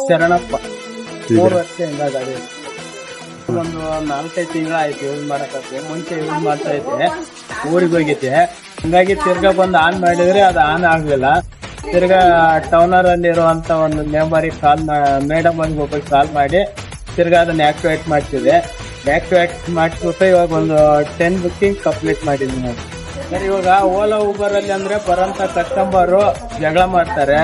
ಶರಣಪ್ಪ 3 ವರ್ಷ ಹಿಂಗಾಗಿ ಒಂದು 4-5 ತಿಂಗಳಾಯ್ತು ಯೂಸ್ ಮಾಡಕತ್ತೆ. ಮುಂಚೆ ಯೂಸ್ ಮಾಡ್ತಾ ಇದ್ದೆ, ಊರಿಗೆ ಹೋಗಿದ್ದೆ, ಹಂಗಾಗಿ ತಿರ್ಗಾ ಬಂದು ಆನ್ ಮಾಡಿದ್ರೆ ಅದು ಆನ್ ಆಗ್ಲಿಲ್ಲ. ತಿರ್ಗಾ ಟೌನರ್ ಅಲ್ಲಿ ಇರುವಂತ ಒಂದು ಮೆಂಬರಿಗೆ ಮೇಡಮ್ ಒಬ್ಬರಿಗೆ ಕಾಲ್ ಮಾಡಿ ತಿರ್ಗಾ ಅದನ್ನ ಆಕ್ಟಿವೇಟ್ ಮಾಡ್ತಿದೆ. ಆಕ್ಟಿವೇಟ್ ಮಾಡಿಸ್ಬಿಟ್ಟು ಇವಾಗ ಒಂದು 10 ಬುಕ್ಕಿಂಗ್ ಕಂಪ್ಲೀಟ್ ಮಾಡಿದ್ವಿ ನಾವು. ಸರ್, ಇವಾಗ ಓಲಾ ಊಬರ್ ಅಲ್ಲಿ ಅಂದ್ರೆ ಬರೋಂತ ಕಸ್ಟಮರ್ ಜಗಳ ಮಾಡ್ತಾರೆ.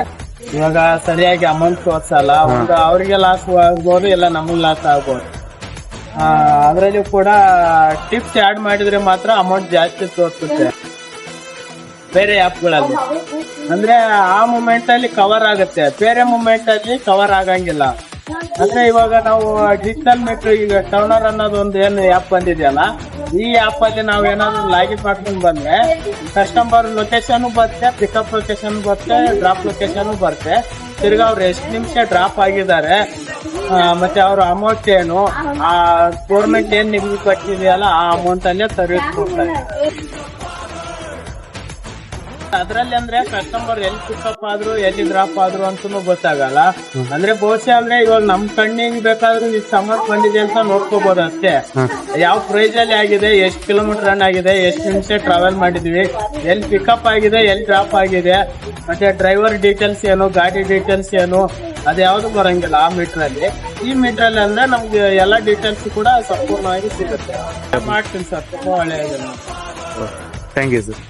ಇವಾಗ ಸರಿಯಾಗಿ ಅಮೌಂಟ್ ತೋರ್ಸಲ್ಲ. ಒಂದು ಅವ್ರಿಗೆ ಲಾಸ್ ಆಗ್ಬೋದು, ಇಲ್ಲ ನಮಗ್ ಲಾಸ್ ಆಗ್ಬೋದು. ಅದ್ರಲ್ಲಿ ಕೂಡ ಟಿಪ್ಸ್ ಆಡ್ ಮಾಡಿದ್ರೆ ಮಾತ್ರ ಅಮೌಂಟ್ ಜಾಸ್ತಿ ತೋರಿಸುತ್ತೆ ಬೇರೆ ಆಪ್ಗಳಲ್ಲಿ. ಅಂದ್ರೆ ಆ ಮೂಮೆಂಟ್ ಅಲ್ಲಿ ಕವರ್ ಆಗುತ್ತೆ, ಬೇರೆ ಮೂಮೆಂಟ್ ಅಲ್ಲಿ ಕವರ್ ಆಗಂಗಿಲ್ಲ. ಅಂದ್ರೆ ಇವಾಗ ನಾವು ಡಿಜಿಟಲ್ ಮೀಟರ್, ಈಗ ಟರ್ನರ್ ಅನ್ನೋದು ಒಂದು ಏನು ಆಪ್ ಬಂದಿದೆಯಲ್ಲ, ಈ ಆಪ್ ಅಲ್ಲಿ ನಾವ್ ಏನಾದ್ರು ಲಾಗಿನ್ ಮಾಡ್ಕೊಂಡು ಬಂದ್ರೆ ಕಸ್ಟಮರ್ ಲೊಕೇಶನ್ ಬರುತ್ತೆ, ಪಿಕಪ್ ಲೊಕೇಶನ್ ಬರುತ್ತೆ, ಡ್ರಾಪ್ ಲೊಕೇಶನ್ ಬರುತ್ತೆ. ತಿರ್ಗಾ ಅವ್ರು ಎಷ್ಟು ನಿಮಿಷ ಡ್ರಾಪ್ ಆಗಿದ್ದಾರೆ, ಮತ್ತೆ ಅವ್ರ ಅಮೌಂಟ್ ಏನು, ಆ ಗೌರ್ಮೆಂಟ್ ಏನ್ ನಿಗದಿ ಪಟ್ಟಿದೆಯಲ್ಲ ಆ ಅಮೌಂಟ್ ಅಲ್ಲೇ ಸರ್ವಿಸ್ ಕೊಡ್ತಾರೆ. ಅದ್ರಲ್ಲಿ ಅಂದ್ರೆ ಕಸ್ಟಮರ್ ಎಲ್ಲಿ ಪಿಕಪ್ ಆದ್ರು ಎಲ್ಲಿ ಡ್ರಾಪ್ ಆದ್ರು ಅಂತೂ ಗೊತ್ತಾಗಲ್ಲ. ಅಂದ್ರೆ ಬಹುಶಃ ಅಂದ್ರೆ ಇವಾಗ ನಮ್ ಕಣ್ಣಿಗೆ ಬೇಕಾದ್ರೂ ಇಷ್ಟು ಅಮೌಂಟ್ ಬಂದಿದೆ ಅಂತ ನೋಡ್ಕೋಬಹುದು ಅಷ್ಟೇ. ಯಾವ ಪ್ರೈಸ್ ಅಲ್ಲಿ ಆಗಿದೆ, ಎಷ್ಟು ಕಿಲೋಮೀಟರ್ ರನ್ ಆಗಿದೆ, ಎಷ್ಟು ನಿಮಿಷ ಟ್ರಾವೆಲ್ ಮಾಡಿದ್ವಿ, ಎಲ್ಲಿ ಪಿಕಪ್ ಆಗಿದೆ, ಎಲ್ಲಿ ಡ್ರಾಪ್ ಆಗಿದೆ, ಮತ್ತೆ ಡ್ರೈವರ್ ಡೀಟೇಲ್ಸ್ ಏನು, ಗಾಡಿ ಡೀಟೇಲ್ಸ್ ಏನು, ಅದ್ಯಾವುದು ಬರಂಗಿಲ್ಲ ಆ ಮೀಟರ್ ಅಲ್ಲಿ. ಈ ಮೀಟರ್ ಅಲ್ಲಿ ಅಂದ್ರೆ ನಮ್ಗೆ ಎಲ್ಲಾ ಡೀಟೇಲ್ಸ್ ಕೂಡ ಸಂಪೂರ್ಣವಾಗಿ ಸಿಗುತ್ತೆ. ಮಾಡ್ತೀನಿ ಸರ್, ತುಂಬಾ ಒಳ್ಳೆಯದು. Thank you sir.